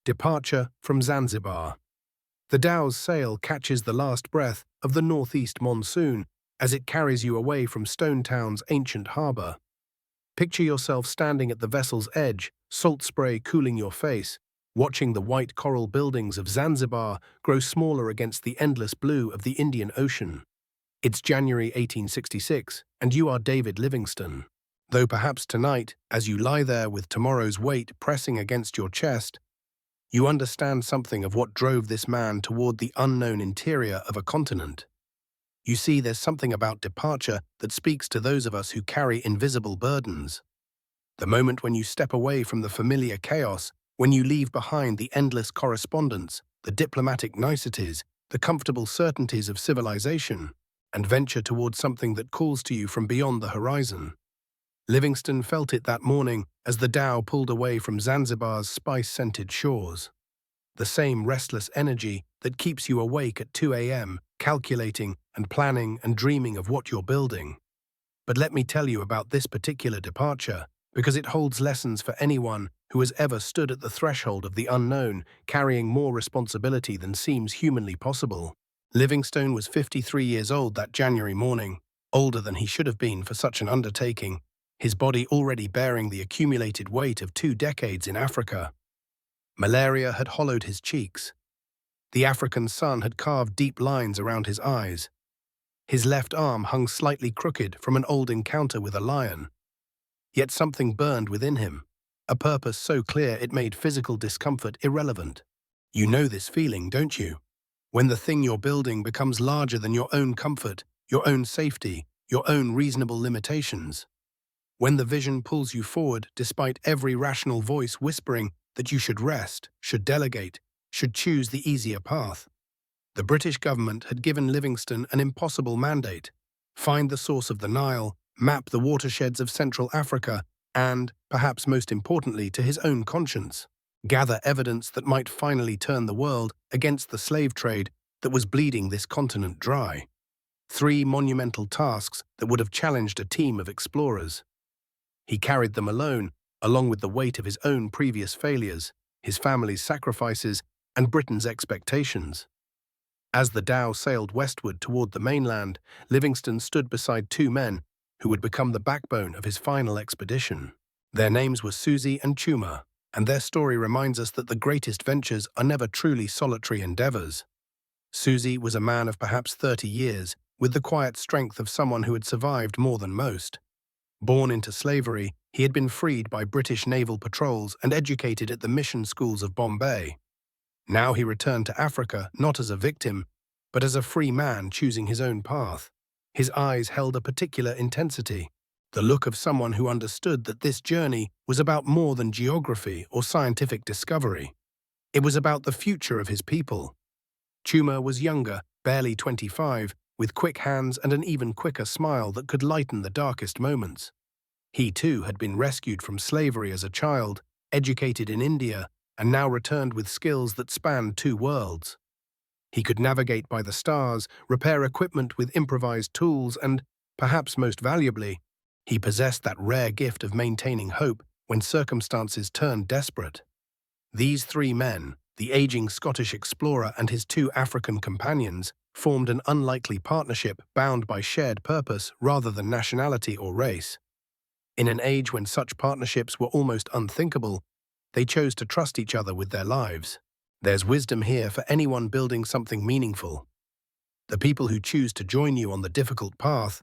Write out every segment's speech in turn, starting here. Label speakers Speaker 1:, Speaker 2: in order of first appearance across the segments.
Speaker 1: Departure from Zanzibar. The dhow's sail catches the last breath of the northeast monsoon as it carries you away from Stone Town's ancient harbour. Picture yourself standing at the vessel's edge, salt spray cooling your face, watching the white coral buildings of Zanzibar grow smaller against the endless blue of the Indian Ocean. It's January 1866, and you are David Livingstone. Though perhaps tonight, as you lie there with tomorrow's weight pressing against your chest, you understand something of what drove this man toward the unknown interior of a continent. You see, there's something about departure that speaks to those of us who carry invisible burdens. The moment when you step away from the familiar chaos, when you leave behind the endless correspondence, the diplomatic niceties, the comfortable certainties of civilization, and venture toward something that calls to you from beyond the horizon. Livingstone felt it that morning as the dhow pulled away from Zanzibar's spice-scented shores. The same restless energy that keeps you awake at 2 a.m., calculating and planning and dreaming of what you're building. But let me tell you about this particular departure, because it holds lessons for anyone who has ever stood at the threshold of the unknown, carrying more responsibility than seems humanly possible. Livingstone was 53 years old that January morning, older than he should have been for such an undertaking, his body already bearing the accumulated weight of 2 decades in Africa. Malaria had hollowed his cheeks. The African sun had carved deep lines around his eyes. His left arm hung slightly crooked from an old encounter with a lion. Yet something burned within him, a purpose so clear it made physical discomfort irrelevant. You know this feeling, don't you? When the thing you're building becomes larger than your own comfort, your own safety, your own reasonable limitations. When the vision pulls you forward despite every rational voice whispering that you should rest, should delegate, should choose the easier path. The British government had given Livingstone an impossible mandate: find the source of the Nile, map the watersheds of Central Africa, and, perhaps most importantly to his own conscience, gather evidence that might finally turn the world against the slave trade that was bleeding this continent dry. 3 monumental tasks that would have challenged a team of explorers. He carried them alone, along with the weight of his own previous failures, his family's sacrifices, and Britain's expectations. As the dhow sailed westward toward the mainland, Livingstone stood beside 2 men who would become the backbone of his final expedition. Their names were Susi and Chuma, and their story reminds us that the greatest ventures are never truly solitary endeavors. Susi was a man of perhaps 30 years, with the quiet strength of someone who had survived more than most. Born into slavery, he had been freed by British naval patrols and educated at the mission schools of Bombay. Now he returned to Africa not as a victim, but as a free man choosing his own path. His eyes held a particular intensity, the look of someone who understood that this journey was about more than geography or scientific discovery. It was about the future of his people. Chuma was younger, barely 25, with quick hands and an even quicker smile that could lighten the darkest moments. He too had been rescued from slavery as a child, educated in India, and now returned with skills that spanned 2 worlds. He could navigate by the stars, repair equipment with improvised tools, and, perhaps most valuably, he possessed that rare gift of maintaining hope when circumstances turned desperate. These 3 men, the aging Scottish explorer and his 2 African companions, formed an unlikely partnership bound by shared purpose rather than nationality or race. In an age when such partnerships were almost unthinkable, they chose to trust each other with their lives. There's wisdom here for anyone building something meaningful. The people who choose to join you on the difficult path,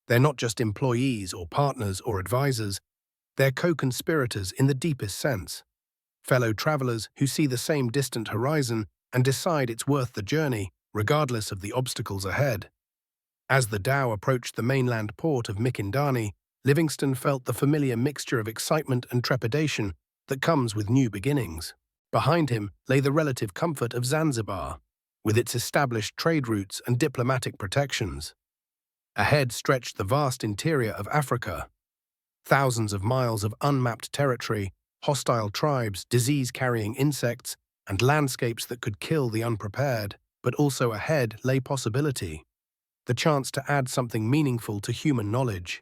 Speaker 1: they're not just employees or partners or advisors, they're co-conspirators in the deepest sense. Fellow travelers who see the same distant horizon and decide it's worth the journey, regardless of the obstacles ahead. As the dhow approached the mainland port of Mikindani, Livingstone felt the familiar mixture of excitement and trepidation that comes with new beginnings. Behind him lay the relative comfort of Zanzibar, with its established trade routes and diplomatic protections. Ahead stretched the vast interior of Africa. Thousands of miles of unmapped territory, hostile tribes, disease-carrying insects, and landscapes that could kill the unprepared. But also ahead lay possibility, the chance to add something meaningful to human knowledge,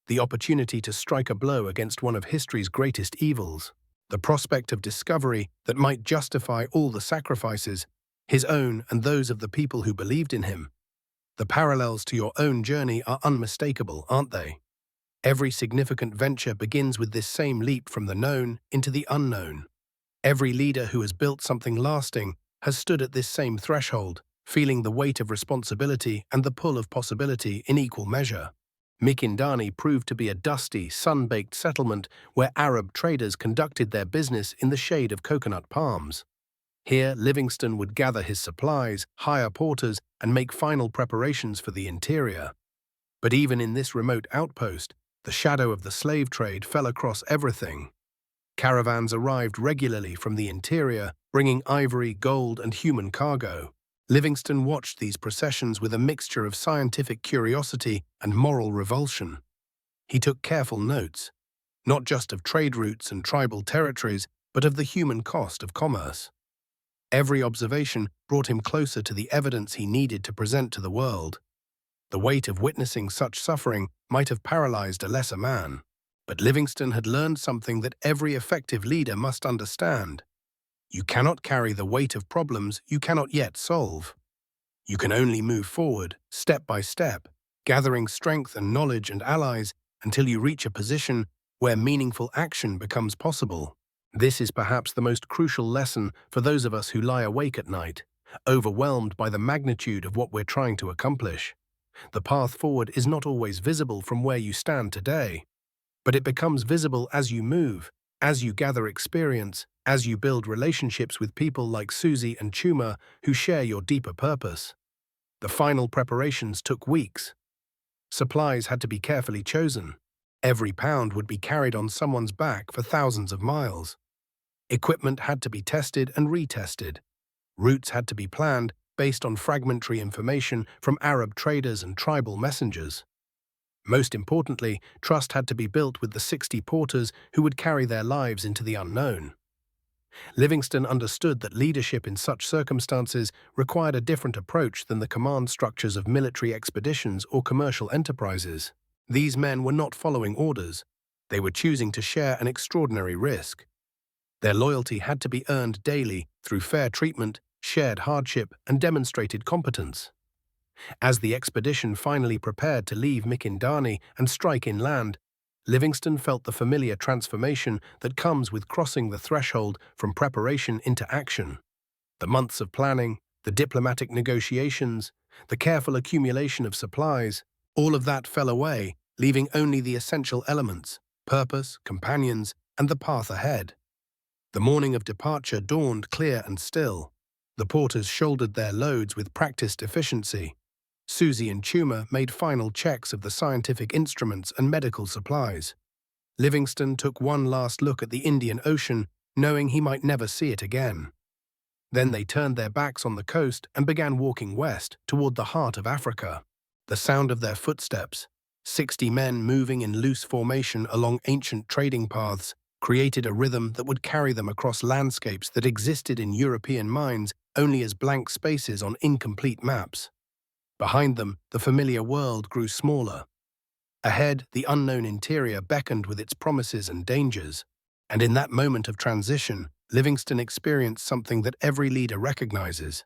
Speaker 1: the opportunity to strike a blow against one of history's greatest evils. The prospect of discovery that might justify all the sacrifices, his own and those of the people who believed in him. The parallels to your own journey are unmistakable, aren't they? Every significant venture begins with this same leap from the known into the unknown. Every leader who has built something lasting has stood at this same threshold, feeling the weight of responsibility and the pull of possibility in equal measure. Mikindani proved to be a dusty, sun-baked settlement where Arab traders conducted their business in the shade of coconut palms. Here, Livingstone would gather his supplies, hire porters, and make final preparations for the interior. But even in this remote outpost, the shadow of the slave trade fell across everything. Caravans arrived regularly from the interior, bringing ivory, gold, and human cargo. Livingstone watched these processions with a mixture of scientific curiosity and moral revulsion. He took careful notes, not just of trade routes and tribal territories, but of the human cost of commerce. Every observation brought him closer to the evidence he needed to present to the world. The weight of witnessing such suffering might have paralyzed a lesser man. But Livingstone had learned something that every effective leader must understand. You cannot carry the weight of problems you cannot yet solve. You can only move forward, step by step, gathering strength and knowledge and allies until you reach a position where meaningful action becomes possible. This is perhaps the most crucial lesson for those of us who lie awake at night, overwhelmed by the magnitude of what we're trying to accomplish. The path forward is not always visible from where you stand today, but it becomes visible as you move, as you gather experience, as you build relationships with people like Susi and Chuma who share your deeper purpose. The final preparations took weeks. Supplies had to be carefully chosen. Every pound would be carried on someone's back for thousands of miles. Equipment had to be tested and retested. Routes had to be planned based on fragmentary information from Arab traders and tribal messengers. Most importantly, trust had to be built with the 60 porters who would carry their lives into the unknown. Livingstone understood that leadership in such circumstances required a different approach than the command structures of military expeditions or commercial enterprises. These men were not following orders. They were choosing to share an extraordinary risk. Their loyalty had to be earned daily through fair treatment, shared hardship, and demonstrated competence. As the expedition finally prepared to leave Mikindani and strike inland, Livingstone felt the familiar transformation that comes with crossing the threshold from preparation into action. The months of planning, the diplomatic negotiations, the careful accumulation of supplies, all of that fell away, leaving only the essential elements: purpose, companions, and the path ahead. The morning of departure dawned clear and still. The porters shouldered their loads with practiced efficiency. Susi and Chuma made final checks of the scientific instruments and medical supplies. Livingstone took one last look at the Indian Ocean, knowing he might never see it again. Then they turned their backs on the coast and began walking west toward the heart of Africa. The sound of their footsteps, 60 men moving in loose formation along ancient trading paths, created a rhythm that would carry them across landscapes that existed in European minds only as blank spaces on incomplete maps. Behind them, the familiar world grew smaller. Ahead, the unknown interior beckoned with its promises and dangers. And in that moment of transition, Livingstone experienced something that every leader recognizes: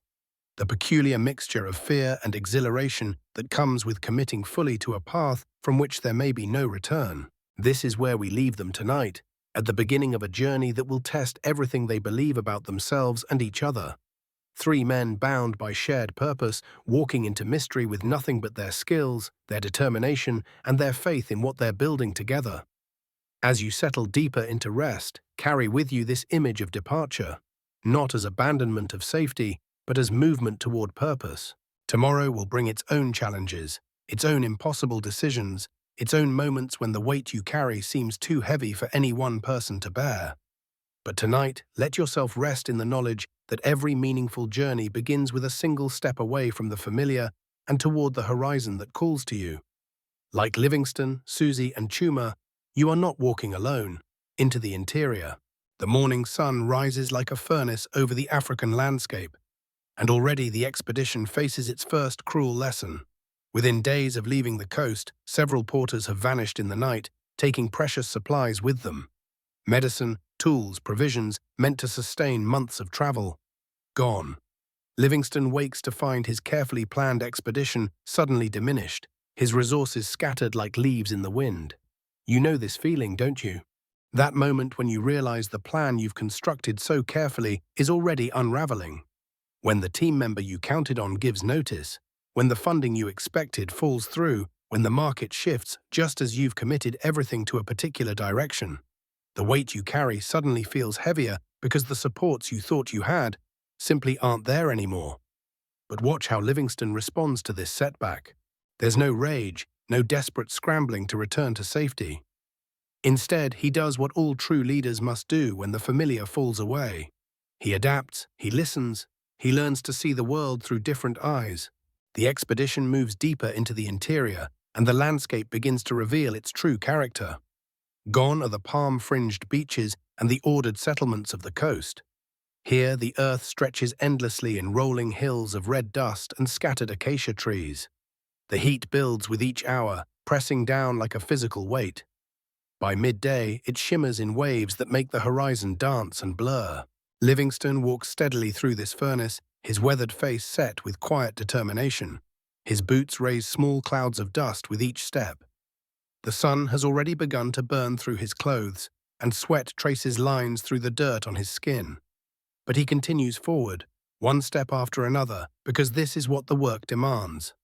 Speaker 1: the peculiar mixture of fear and exhilaration that comes with committing fully to a path from which there may be no return. This is where we leave them tonight, at the beginning of a journey that will test everything they believe about themselves and each other. 3 men bound by shared purpose, walking into mystery with nothing but their skills, their determination, and their faith in what they're building together. As you settle deeper into rest, carry with you this image of departure, not as abandonment of safety, but as movement toward purpose. Tomorrow will bring its own challenges, its own impossible decisions, its own moments when the weight you carry seems too heavy for any one person to bear. But tonight, let yourself rest in the knowledge that every meaningful journey begins with a single step away from the familiar and toward the horizon that calls to you. Like Livingstone, Susi, and Chuma, you are not walking alone into the interior. The morning sun rises like a furnace over the African landscape, and already the expedition faces its first cruel lesson. Within days of leaving the coast, several porters have vanished in the night, taking precious supplies with them. Medicine, tools, provisions meant to sustain months of travel. Gone. Livingstone wakes to find his carefully planned expedition suddenly diminished, his resources scattered like leaves in the wind. You know this feeling, don't you? That moment when you realize the plan you've constructed so carefully is already unraveling. When the team member you counted on gives notice, when the funding you expected falls through, when the market shifts just as you've committed everything to a particular direction. The weight you carry suddenly feels heavier because the supports you thought you had simply aren't there anymore. But watch how Livingstone responds to this setback. There's no rage, no desperate scrambling to return to safety. Instead, he does what all true leaders must do when the familiar falls away. He adapts, he listens, he learns to see the world through different eyes. The expedition moves deeper into the interior, and the landscape begins to reveal its true character. Gone are the palm-fringed beaches and the ordered settlements of the coast. Here, the earth stretches endlessly in rolling hills of red dust and scattered acacia trees. The heat builds with each hour, pressing down like a physical weight. By midday, it shimmers in waves that make the horizon dance and blur. Livingstone walks steadily through this furnace, his weathered face set with quiet determination. His boots raise small clouds of dust with each step. The sun has already begun to burn through his clothes, and sweat traces lines through the dirt on his skin. But he continues forward, one step after another, because this is what the work demands.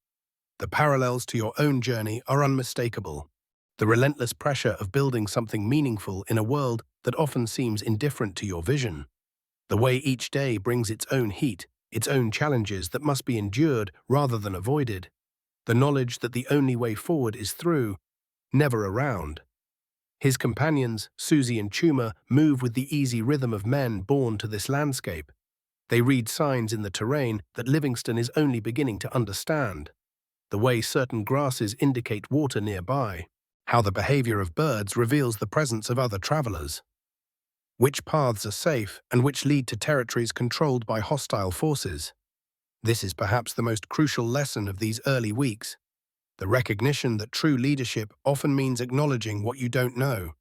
Speaker 1: The parallels to your own journey are unmistakable. The relentless pressure of building something meaningful in a world that often seems indifferent to your vision. The way each day brings its own heat, its own challenges that must be endured rather than avoided. The knowledge that the only way forward is through, never around. His companions, Susi and Chuma, move with the easy rhythm of men born to this landscape. They read signs in the terrain that Livingstone is only beginning to understand. The way certain grasses indicate water nearby, how the behavior of birds reveals the presence of other travelers, which paths are safe and which lead to territories controlled by hostile forces. This is perhaps the most crucial lesson of these early weeks. The recognition that true leadership often means acknowledging what you don't know.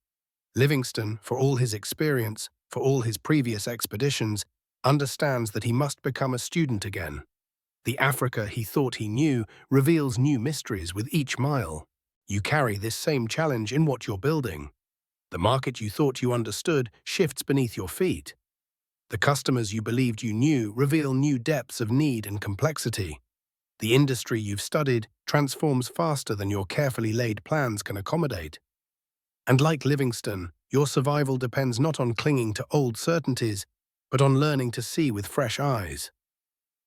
Speaker 1: Livingstone, for all his experience, for all his previous expeditions, understands that he must become a student again. The Africa he thought he knew reveals new mysteries with each mile. You carry this same challenge in what you're building. The market you thought you understood shifts beneath your feet. The customers you believed you knew reveal new depths of need and complexity. The industry you've studied transforms faster than your carefully laid plans can accommodate. And like Livingstone, your survival depends not on clinging to old certainties, but on learning to see with fresh eyes.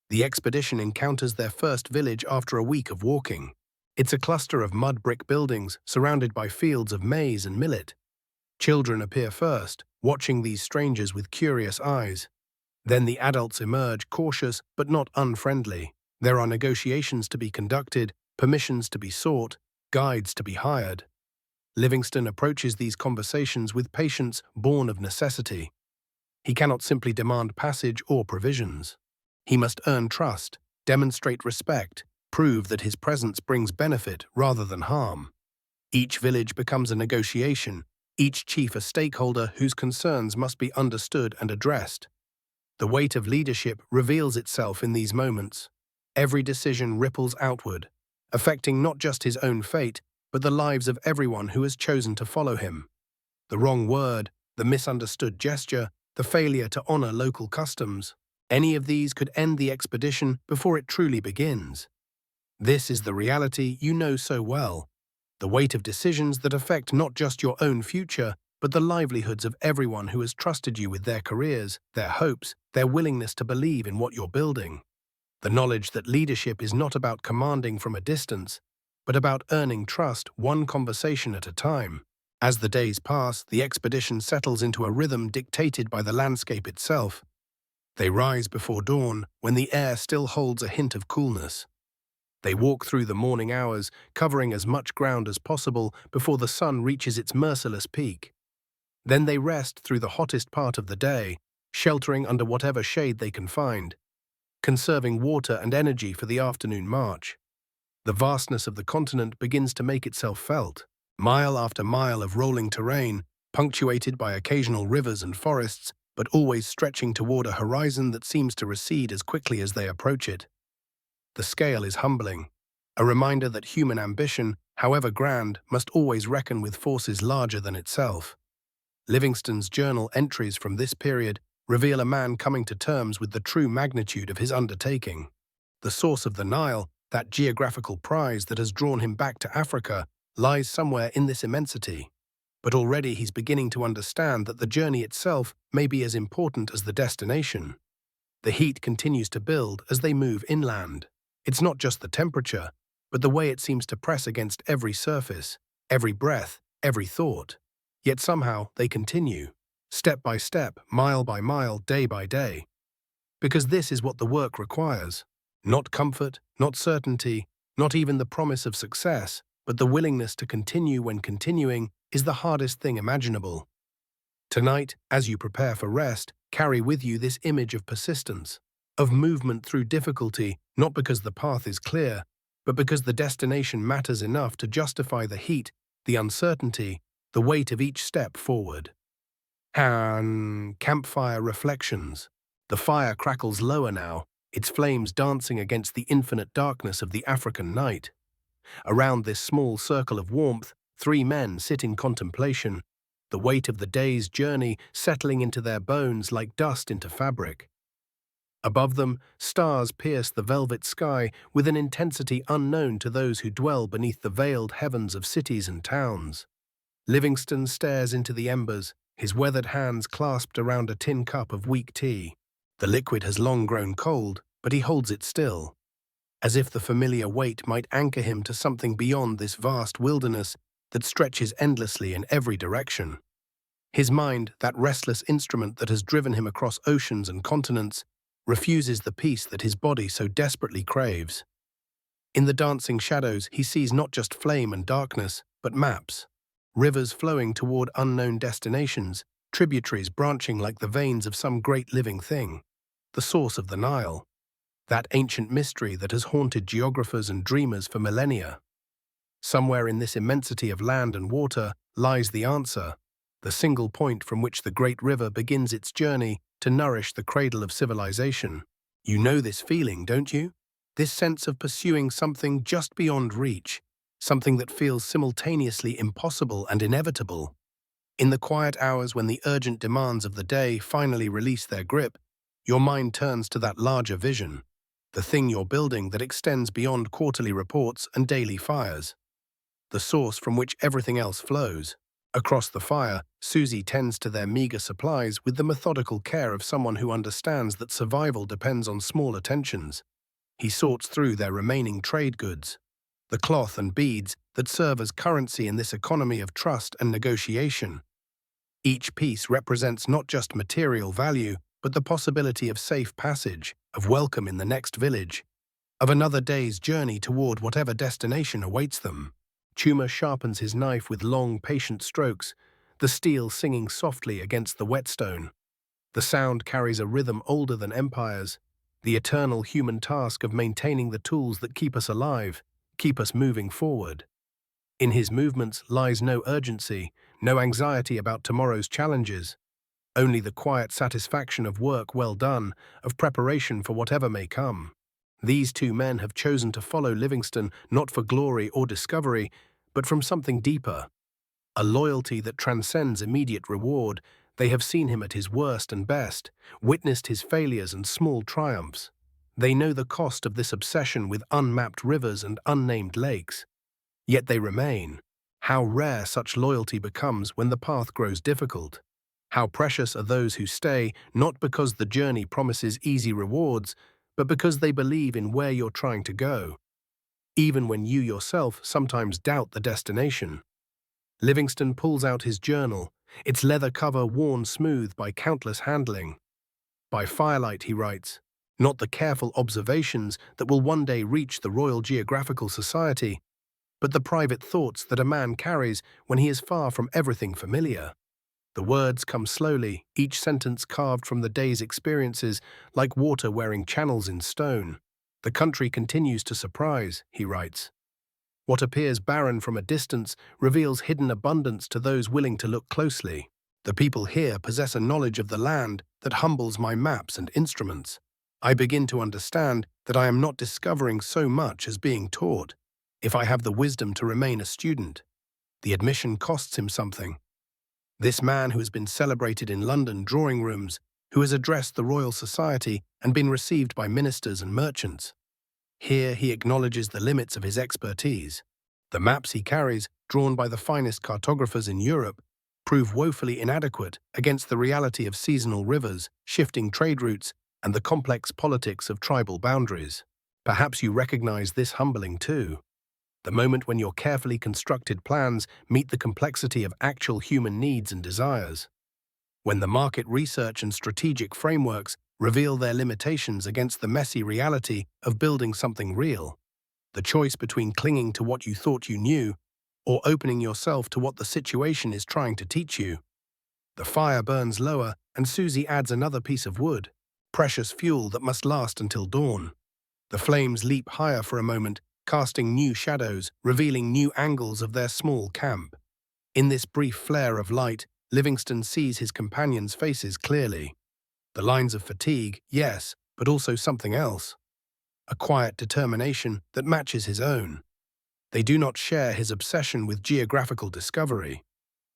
Speaker 1: The expedition encounters their first village after a week of walking. It's a cluster of mud brick buildings surrounded by fields of maize and millet. Children appear first, watching these strangers with curious eyes. Then the adults emerge, cautious but not unfriendly. There are negotiations to be conducted, permissions to be sought, guides to be hired. Livingstone approaches these conversations with patience born of necessity. He cannot simply demand passage or provisions. He must earn trust, demonstrate respect, prove that his presence brings benefit rather than harm. Each village becomes a negotiation, each chief a stakeholder whose concerns must be understood and addressed. The weight of leadership reveals itself in these moments. Every decision ripples outward, affecting not just his own fate, but the lives of everyone who has chosen to follow him. The wrong word, the misunderstood gesture, the failure to honor local customs, any of these could end the expedition before it truly begins. This is the reality you know so well, the weight of decisions that affect not just your own future, but the livelihoods of everyone who has trusted you with their careers, their hopes, their willingness to believe in what you're building. The knowledge that leadership is not about commanding from a distance, but about earning trust one conversation at a time. As the days pass, the expedition settles into a rhythm dictated by the landscape itself. They rise before dawn, when the air still holds a hint of coolness. They walk through the morning hours, covering as much ground as possible before the sun reaches its merciless peak. Then they rest through the hottest part of the day, sheltering under whatever shade they can find, conserving water and energy for the afternoon march. The vastness of the continent begins to make itself felt. Mile after mile of rolling terrain, punctuated by occasional rivers and forests, but always stretching toward a horizon that seems to recede as quickly as they approach it. The scale is humbling, a reminder that human ambition, however grand, must always reckon with forces larger than itself. Livingstone's journal entries from this period reveal a man coming to terms with the true magnitude of his undertaking. The source of the Nile, that geographical prize that has drawn him back to Africa, lies somewhere in this immensity. But already he's beginning to understand that the journey itself may be as important as the destination. The heat continues to build as they move inland. It's not just the temperature, but the way it seems to press against every surface, every breath, every thought. Yet somehow they continue, step by step, mile by mile, day by day. Because this is what the work requires. Not comfort, not certainty, not even the promise of success, but the willingness to continue when continuing is the hardest thing imaginable. Tonight, as you prepare for rest, carry with you this image of persistence, of movement through difficulty, not because the path is clear, but because the destination matters enough to justify the heat, the uncertainty, the weight of each step forward. Campfire reflections. The fire crackles lower now, its flames dancing against the infinite darkness of the African night. Around this small circle of warmth, 3 men sit in contemplation, the weight of the day's journey settling into their bones like dust into fabric. Above them, stars pierce the velvet sky with an intensity unknown to those who dwell beneath the veiled heavens of cities and towns. Livingstone stares into the embers, his weathered hands clasped around a tin cup of weak tea. The liquid has long grown cold, but he holds it still, as if the familiar weight might anchor him to something beyond this vast wilderness that stretches endlessly in every direction. His mind, that restless instrument that has driven him across oceans and continents, refuses the peace that his body so desperately craves. In the dancing shadows, he sees not just flame and darkness, but maps. Rivers flowing toward unknown destinations, tributaries branching like the veins of some great living thing. The source of the Nile, that ancient mystery that has haunted geographers and dreamers for millennia. Somewhere in this immensity of land and water lies the answer, the single point from which the great river begins its journey to nourish the cradle of civilization. You know this feeling, don't you? This sense of pursuing something just beyond reach, something that feels simultaneously impossible and inevitable. In the quiet hours when the urgent demands of the day finally release their grip, your mind turns to that larger vision, the thing you're building that extends beyond quarterly reports and daily fires. The source from which everything else flows. Across the fire, Susi tends to their meager supplies with the methodical care of someone who understands that survival depends on small attentions. He sorts through their remaining trade goods, the cloth and beads that serve as currency in this economy of trust and negotiation. Each piece represents not just material value, but the possibility of safe passage, of welcome in the next village, of another day's journey toward whatever destination awaits them. Chuma sharpens his knife with long, patient strokes, the steel singing softly against the whetstone. The sound carries a rhythm older than empires, the eternal human task of maintaining the tools that keep us alive, keep us moving forward. In his movements lies no urgency, no anxiety about tomorrow's challenges, only the quiet satisfaction of work well done, of preparation for whatever may come. These 2 men have chosen to follow Livingstone not for glory or discovery, but from something deeper. A loyalty that transcends immediate reward. They have seen him at his worst and best, witnessed his failures and small triumphs. They know the cost of this obsession with unmapped rivers and unnamed lakes. Yet they remain. How rare such loyalty becomes when the path grows difficult. How precious are those who stay, not because the journey promises easy rewards, but because they believe in where you're trying to go, even when you yourself sometimes doubt the destination. Livingstone pulls out his journal, its leather cover worn smooth by countless handling. By firelight, he writes, not the careful observations that will one day reach the Royal Geographical Society, but the private thoughts that a man carries when he is far from everything familiar. The words come slowly, each sentence carved from the day's experiences, like water wearing channels in stone. The country continues to surprise, he writes. What appears barren from a distance reveals hidden abundance to those willing to look closely. The people here possess a knowledge of the land that humbles my maps and instruments. I begin to understand that I am not discovering so much as being taught, if I have the wisdom to remain a student. The admission costs him something. This man who has been celebrated in London drawing rooms, who has addressed the Royal Society and been received by ministers and merchants. Here he acknowledges the limits of his expertise. The maps he carries, drawn by the finest cartographers in Europe, prove woefully inadequate against the reality of seasonal rivers, shifting trade routes, and the complex politics of tribal boundaries. Perhaps you recognize this humbling too. The moment when your carefully constructed plans meet the complexity of actual human needs and desires. When the market research and strategic frameworks reveal their limitations against the messy reality of building something real. The choice between clinging to what you thought you knew or opening yourself to what the situation is trying to teach you. The fire burns lower, and Susi adds another piece of wood, precious fuel that must last until dawn. The flames leap higher for a moment, casting new shadows, revealing new angles of their small camp. In this brief flare of light, Livingstone sees his companions' faces clearly. The lines of fatigue, yes, but also something else. A quiet determination that matches his own. They do not share his obsession with geographical discovery.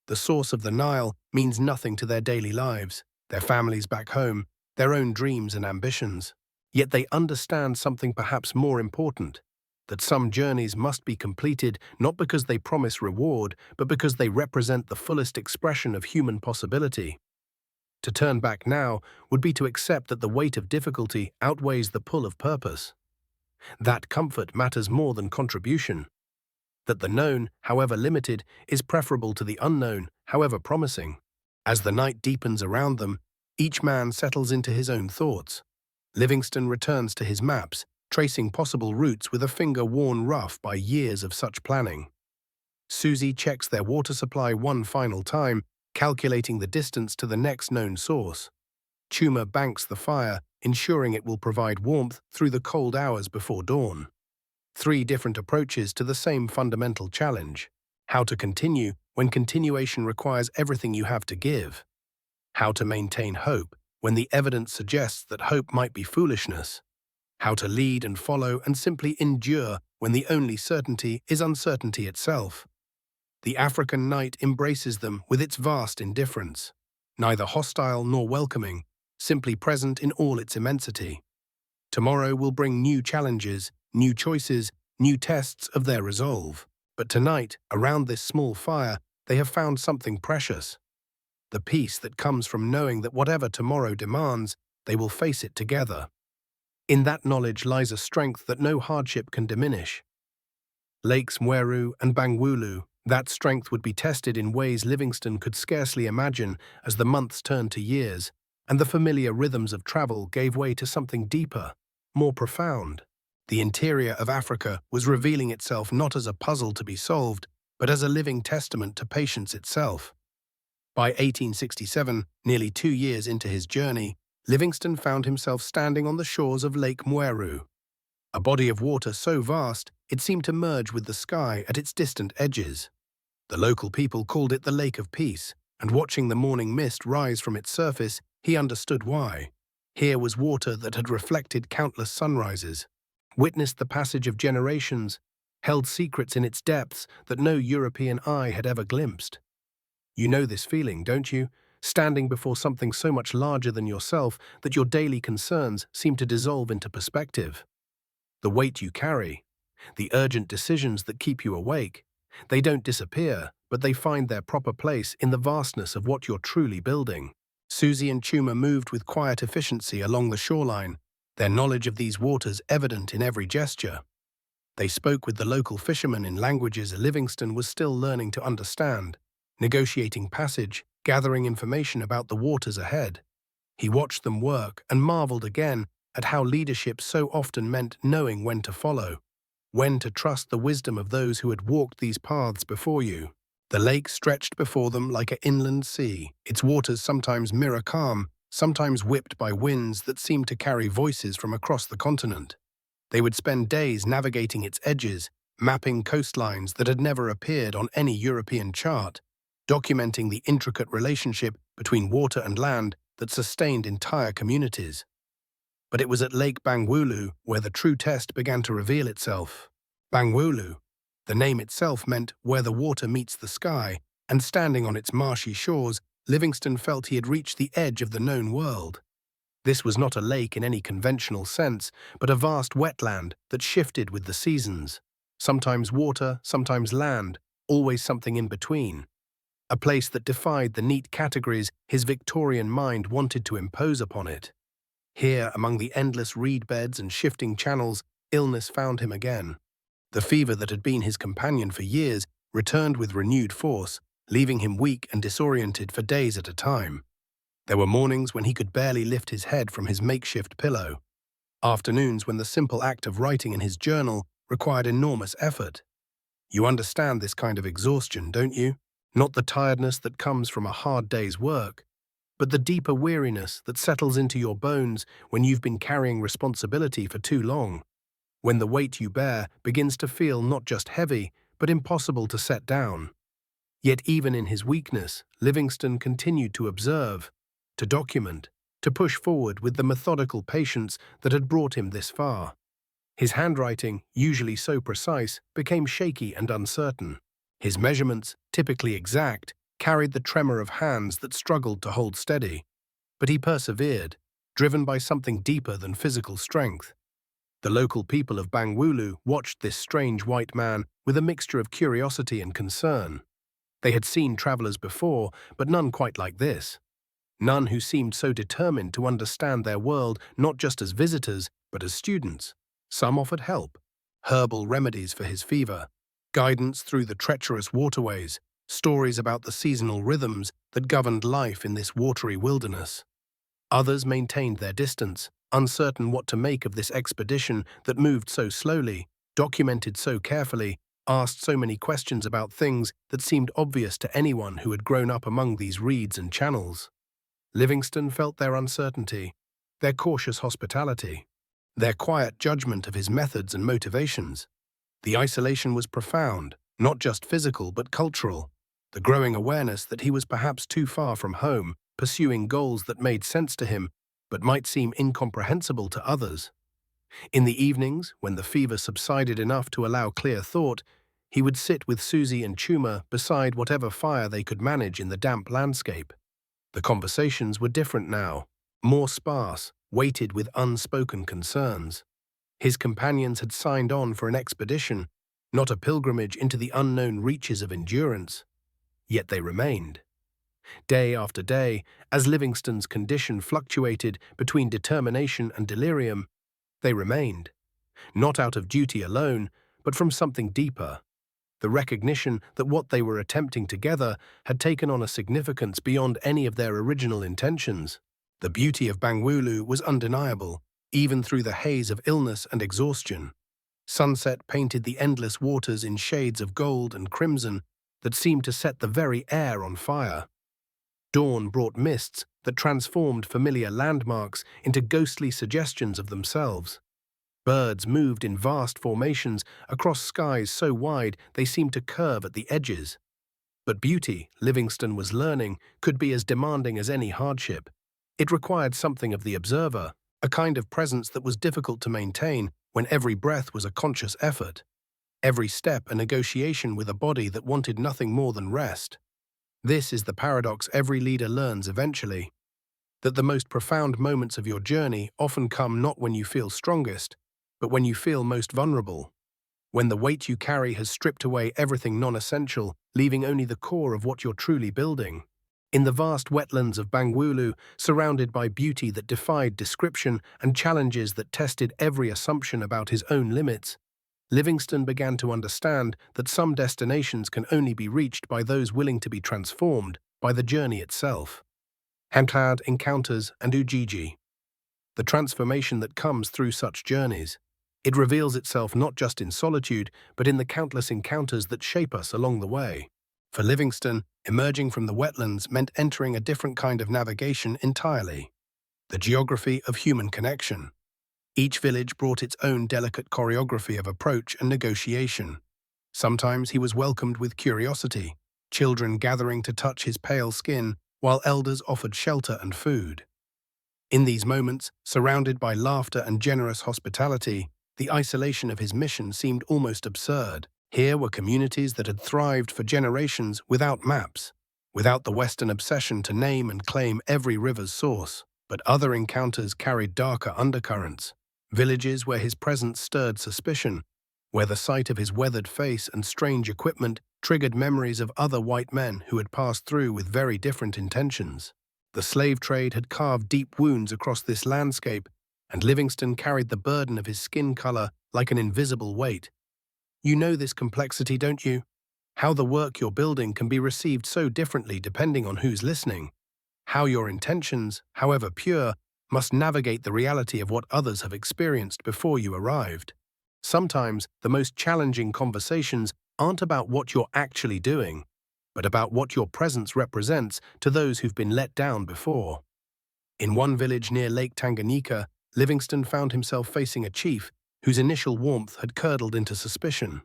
Speaker 1: The source of the Nile means nothing to their daily lives, their families back home, their own dreams and ambitions. Yet they understand something perhaps more important, that some journeys must be completed not because they promise reward, but because they represent the fullest expression of human possibility. To turn back now would be to accept that the weight of difficulty outweighs the pull of purpose. That comfort matters more than contribution. That the known, however limited, is preferable to the unknown, however promising. As the night deepens around them, each man settles into his own thoughts. Livingstone returns to his maps, tracing possible routes with a finger worn rough by years of such planning. Susi checks their water supply one final time, calculating the distance to the next known source. Chuma banks the fire, ensuring it will provide warmth through the cold hours before dawn. 3 different approaches to the same fundamental challenge. How to continue when continuation requires everything you have to give. How to maintain hope when the evidence suggests that hope might be foolishness. How to lead and follow and simply endure when the only certainty is uncertainty itself. The African night embraces them with its vast indifference, neither hostile nor welcoming, simply present in all its immensity. Tomorrow will bring new challenges, new choices, new tests of their resolve. But tonight, around this small fire, they have found something precious. The peace that comes from knowing that whatever tomorrow demands, they will face it together. In that knowledge lies a strength that no hardship can diminish. Lakes Mweru and Bangweulu, that strength would be tested in ways Livingstone could scarcely imagine as the months turned to years, and the familiar rhythms of travel gave way to something deeper, more profound. The interior of Africa was revealing itself not as a puzzle to be solved, but as a living testament to patience itself. By 1867, nearly 2 years into his journey, Livingstone found himself standing on the shores of Lake Mweru, a body of water so vast it seemed to merge with the sky at its distant edges. The local people called it the Lake of Peace, and watching the morning mist rise from its surface, he understood why. Here was water that had reflected countless sunrises, witnessed the passage of generations, held secrets in its depths that no European eye had ever glimpsed. You know this feeling, don't you? Standing before something so much larger than yourself that your daily concerns seem to dissolve into perspective. The weight you carry, the urgent decisions that keep you awake, they don't disappear, but they find their proper place in the vastness of what you're truly building. Susi and Chuma moved with quiet efficiency along the shoreline, their knowledge of these waters evident in every gesture. They spoke with the local fishermen in languages Livingstone was still learning to understand, negotiating passage, gathering information about the waters ahead. He watched them work and marveled again at how leadership so often meant knowing when to follow, when to trust the wisdom of those who had walked these paths before you. The lake stretched before them like an inland sea, its waters sometimes mirror calm, sometimes whipped by winds that seemed to carry voices from across the continent. They would spend days navigating its edges, mapping coastlines that had never appeared on any European chart, documenting the intricate relationship between water and land that sustained entire communities. But it was at Lake Bangweulu where the true test began to reveal itself. Bangweulu, the name itself meant where the water meets the sky, and standing on its marshy shores, Livingstone felt he had reached the edge of the known world. This was not a lake in any conventional sense, but a vast wetland that shifted with the seasons. Sometimes water, sometimes land, always something in between. A place that defied the neat categories his Victorian mind wanted to impose upon it. Here, among the endless reed beds and shifting channels, illness found him again. The fever that had been his companion for years returned with renewed force, leaving him weak and disoriented for days at a time. There were mornings when he could barely lift his head from his makeshift pillow. Afternoons when the simple act of writing in his journal required enormous effort. You understand this kind of exhaustion, don't you? Not the tiredness that comes from a hard day's work, but the deeper weariness that settles into your bones when you've been carrying responsibility for too long. When the weight you bear begins to feel not just heavy, but impossible to set down. Yet even in his weakness, Livingstone continued to observe, to document, to push forward with the methodical patience that had brought him this far. His handwriting, usually so precise, became shaky and uncertain. His measurements, typically exact, carried the tremor of hands that struggled to hold steady. But he persevered, driven by something deeper than physical strength. The local people of Bangweulu watched this strange white man with a mixture of curiosity and concern. They had seen travelers before, but none quite like this. None who seemed so determined to understand their world not just as visitors, but as students. Some offered help, herbal remedies for his fever, guidance through the treacherous waterways, stories about the seasonal rhythms that governed life in this watery wilderness. Others maintained their distance, uncertain what to make of this expedition that moved so slowly, documented so carefully, asked so many questions about things that seemed obvious to anyone who had grown up among these reeds and channels. Livingstone felt their uncertainty, their cautious hospitality, their quiet judgment of his methods and motivations. The isolation was profound, not just physical but cultural, the growing awareness that he was perhaps too far from home, pursuing goals that made sense to him but might seem incomprehensible to others. In the evenings, when the fever subsided enough to allow clear thought, he would sit with Susi and Chuma beside whatever fire they could manage in the damp landscape. The conversations were different now, more sparse, weighted with unspoken concerns. His companions had signed on for an expedition, not a pilgrimage into the unknown reaches of endurance. Yet they remained. Day after day, as Livingstone's condition fluctuated between determination and delirium, they remained, not out of duty alone, but from something deeper, the recognition that what they were attempting together had taken on a significance beyond any of their original intentions. The beauty of Bangweulu was undeniable, even through the haze of illness and exhaustion. Sunset painted the endless waters in shades of gold and crimson that seemed to set the very air on fire. Dawn brought mists that transformed familiar landmarks into ghostly suggestions of themselves. Birds moved in vast formations across skies so wide they seemed to curve at the edges. But beauty, Livingstone was learning, could be as demanding as any hardship. It required something of the observer, a kind of presence that was difficult to maintain when every breath was a conscious effort, every step a negotiation with a body that wanted nothing more than rest. This is the paradox every leader learns eventually, that the most profound moments of your journey often come not when you feel strongest, but when you feel most vulnerable, when the weight you carry has stripped away everything non-essential, leaving only the core of what you're truly building. In the vast wetlands of Bangweulu, surrounded by beauty that defied description and challenges that tested every assumption about his own limits, Livingstone began to understand that some destinations can only be reached by those willing to be transformed by the journey itself. Hamcloud, encounters, and Ujiji. The transformation that comes through such journeys. It reveals itself not just in solitude, but in the countless encounters that shape us along the way. For Livingstone, emerging from the wetlands meant entering a different kind of navigation entirely. The geography of human connection. Each village brought its own delicate choreography of approach and negotiation. Sometimes he was welcomed with curiosity, children gathering to touch his pale skin, while elders offered shelter and food. In these moments, surrounded by laughter and generous hospitality, the isolation of his mission seemed almost absurd. Here were communities that had thrived for generations without maps, without the Western obsession to name and claim every river's source. But other encounters carried darker undercurrents, villages where his presence stirred suspicion, where the sight of his weathered face and strange equipment triggered memories of other white men who had passed through with very different intentions. The slave trade had carved deep wounds across this landscape, and Livingstone carried the burden of his skin color like an invisible weight. You know this complexity, don't you? How the work you're building can be received so differently depending on who's listening. How your intentions, however pure, must navigate the reality of what others have experienced before you arrived. Sometimes the most challenging conversations aren't about what you're actually doing, but about what your presence represents to those who've been let down before. In one village near Lake Tanganyika, Livingstone found himself facing a chief whose initial warmth had curdled into suspicion.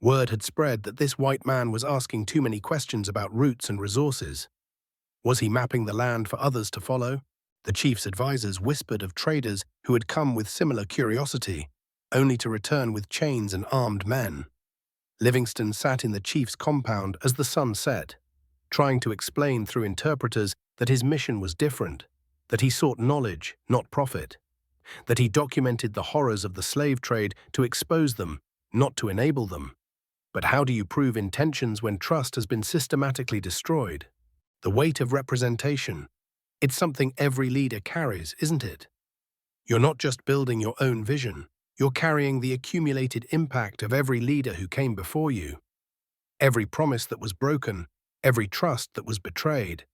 Speaker 1: Word had spread that this white man was asking too many questions about routes and resources. Was he mapping the land for others to follow? The chief's advisors whispered of traders who had come with similar curiosity, only to return with chains and armed men. Livingstone sat in the chief's compound as the sun set, trying to explain through interpreters that his mission was different, that he sought knowledge, not profit, that he documented the horrors of the slave trade to expose them, not to enable them. But how do you prove intentions when trust has been systematically destroyed? The weight of representation. It's something every leader carries, isn't it? You're not just building your own vision, you're carrying the accumulated impact of every leader who came before you. Every promise that was broken, every trust that was betrayed.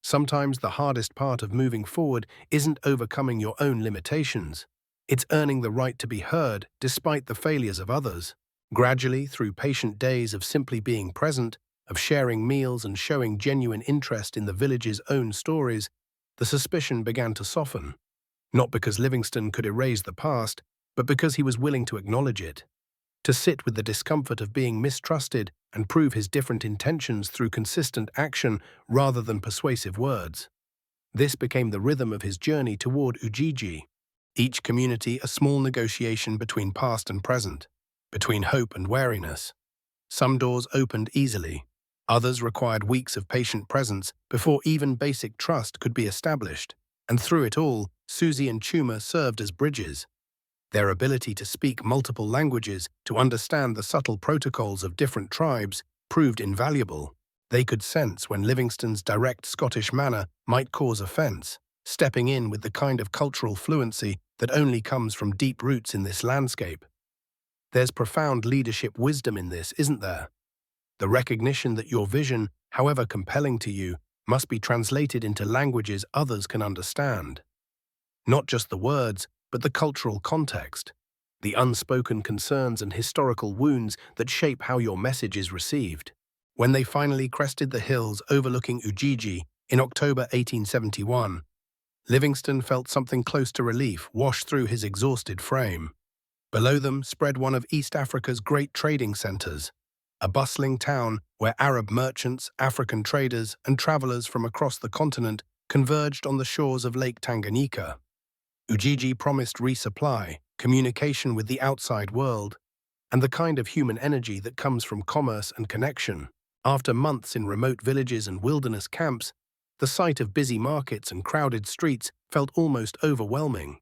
Speaker 1: Sometimes the hardest part of moving forward isn't overcoming your own limitations. It's earning the right to be heard despite the failures of others. Gradually, through patient days of simply being present, of sharing meals and showing genuine interest in the village's own stories, the suspicion began to soften. Not because Livingstone could erase the past, but because he was willing to acknowledge it, to sit with the discomfort of being mistrusted and prove his different intentions through consistent action rather than persuasive words. This became the rhythm of his journey toward Ujiji, each community a small negotiation between past and present, between hope and wariness. Some doors opened easily. Others required weeks of patient presence before even basic trust could be established, and through it all, Susi and Chuma served as bridges. Their ability to speak multiple languages, to understand the subtle protocols of different tribes, proved invaluable. They could sense when Livingstone's direct Scottish manner might cause offense, stepping in with the kind of cultural fluency that only comes from deep roots in this landscape. There's profound leadership wisdom in this, isn't there? The recognition that your vision, however compelling to you, must be translated into languages others can understand. Not just the words, but the cultural context, the unspoken concerns and historical wounds that shape how your message is received. When they finally crested the hills overlooking Ujiji in October 1871, Livingstone felt something close to relief wash through his exhausted frame. Below them spread one of East Africa's great trading centers, a bustling town where Arab merchants, African traders, and travelers from across the continent converged on the shores of Lake Tanganyika. Ujiji promised resupply, communication with the outside world, and the kind of human energy that comes from commerce and connection. After months in remote villages and wilderness camps, the sight of busy markets and crowded streets felt almost overwhelming.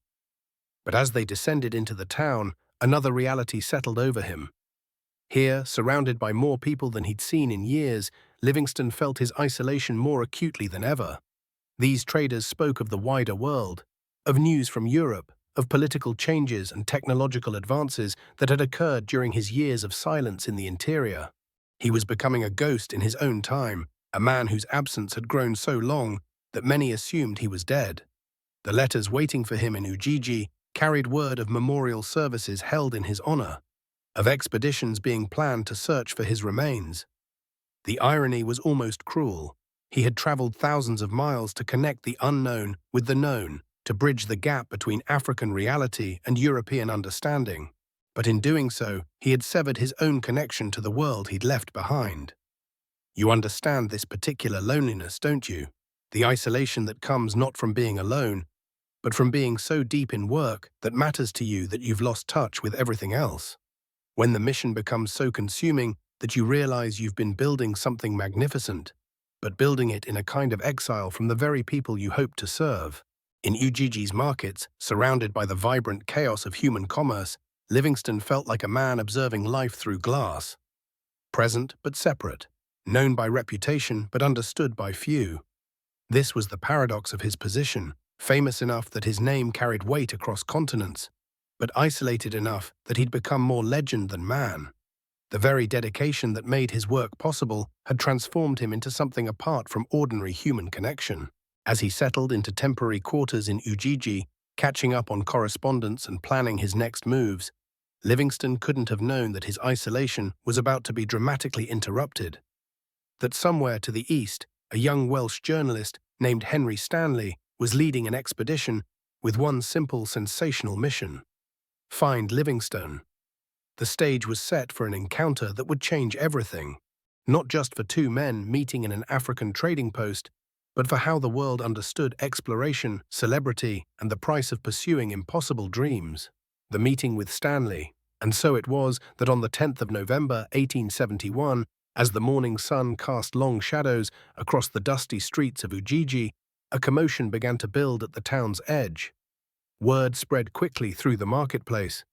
Speaker 1: But as they descended into the town, another reality settled over him. Here, surrounded by more people than he'd seen in years, Livingstone felt his isolation more acutely than ever. These traders spoke of the wider world, of news from Europe, of political changes and technological advances that had occurred during his years of silence in the interior. He was becoming a ghost in his own time, a man whose absence had grown so long that many assumed he was dead. The letters waiting for him in Ujiji carried word of memorial services held in his honor, of expeditions being planned to search for his remains. The irony was almost cruel. He had traveled thousands of miles to connect the unknown with the known, to bridge the gap between African reality and European understanding. But in doing so, he had severed his own connection to the world he'd left behind. You understand this particular loneliness, don't you? The isolation that comes not from being alone, but from being so deep in work that matters to you that you've lost touch with everything else. When the mission becomes so consuming that you realize you've been building something magnificent, but building it in a kind of exile from the very people you hope to serve. In Ujiji's markets, surrounded by the vibrant chaos of human commerce, Livingstone felt like a man observing life through glass. Present but separate, known by reputation but understood by few. This was the paradox of his position, famous enough that his name carried weight across continents, but isolated enough that he'd become more legend than man. The very dedication that made his work possible had transformed him into something apart from ordinary human connection. As he settled into temporary quarters in Ujiji, catching up on correspondence and planning his next moves, Livingstone couldn't have known that his isolation was about to be dramatically interrupted. That somewhere to the east, a young Welsh journalist named Henry Stanley was leading an expedition with one simple, sensational mission: find Livingstone. The stage was set for an encounter that would change everything, not just for two men meeting in an African trading post, but for how the world understood exploration, celebrity, and the price of pursuing impossible dreams. The meeting with Stanley. And so it was that on the 10th of November, 1871, as the morning sun cast long shadows across the dusty streets of Ujiji, a commotion began to build at the town's edge. Word spread quickly through the marketplace.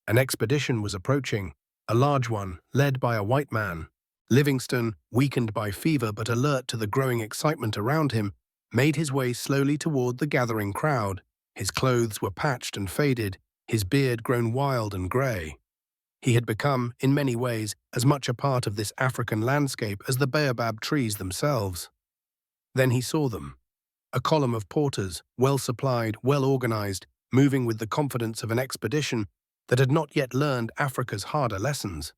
Speaker 1: An expedition was approaching, a large one, led by a white man. Livingstone, weakened by fever but alert to the growing excitement around him, made his way slowly toward the gathering crowd. His clothes were patched and faded, his beard grown wild and grey. He had become, in many ways, as much a part of this African landscape as the baobab trees themselves. Then he saw them. A column of porters, well-supplied, well-organized, moving with the confidence of an expedition that had not yet learned Africa's harder lessons.